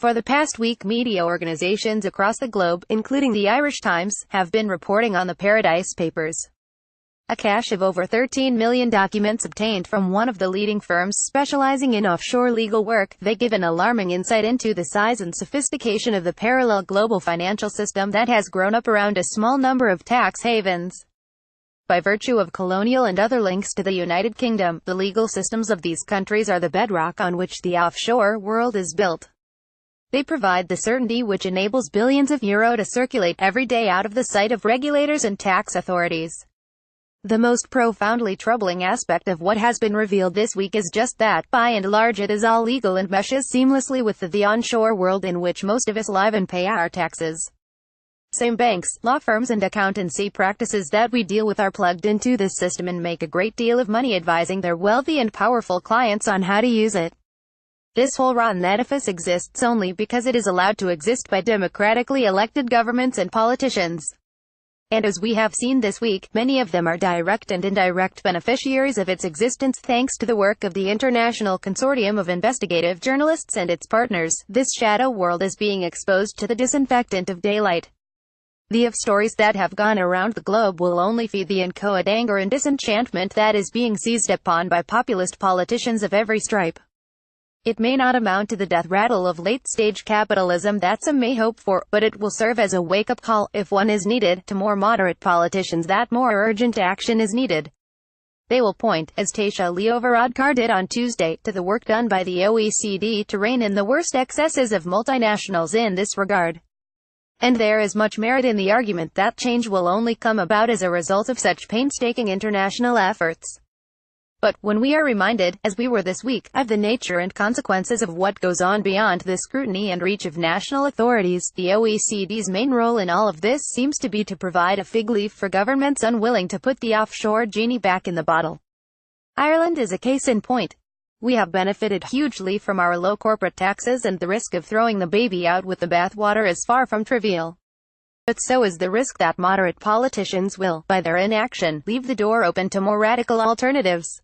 For the past week, media organizations across the globe, including the Irish Times, have been reporting on the Paradise Papers. A cache of over 13 million documents obtained from one of the leading firms specializing in offshore legal work. They give an alarming insight into the size and sophistication of the parallel global financial system that has grown up around a small number of tax havens. By virtue of colonial and other links to the United Kingdom, the legal systems of these countries are the bedrock on which the offshore world is built. They provide the certainty which enables billions of euro to circulate every day out of the sight of regulators and tax authorities. The most profoundly troubling aspect of what has been revealed this week is just that, by and large, it is all legal and meshes seamlessly with the onshore world in which most of us live and pay our taxes. Same banks, law firms and accountancy practices that we deal with are plugged into this system and make a great deal of money advising their wealthy and powerful clients on how to use it. This whole rotten edifice exists only because it is allowed to exist by democratically elected governments and politicians. And as we have seen this week, many of them are direct and indirect beneficiaries of its existence thanks to the work of the International Consortium of Investigative Journalists and its partners. This shadow world is being exposed to the disinfectant of daylight. The stories that have gone around the globe will only feed the inchoate anger and disenchantment that is being seized upon by populist politicians of every stripe. It may not amount to the death rattle of late-stage capitalism that some may hope for, but it will serve as a wake-up call, if one is needed, to more moderate politicians that more urgent action is needed. They will point, as Tasha Leovaradkar did on Tuesday, to the work done by the OECD to rein in the worst excesses of multinationals in this regard. And there is much merit in the argument that change will only come about as a result of such painstaking international efforts. But, when we are reminded, as we were this week, of the nature and consequences of what goes on beyond the scrutiny and reach of national authorities, the OECD's main role in all of this seems to be to provide a fig leaf for governments unwilling to put the offshore genie back in the bottle. Ireland is a case in point. We have benefited hugely from our low corporate taxes, and the risk of throwing the baby out with the bathwater is far from trivial. But so is the risk that moderate politicians will, by their inaction, leave the door open to more radical alternatives.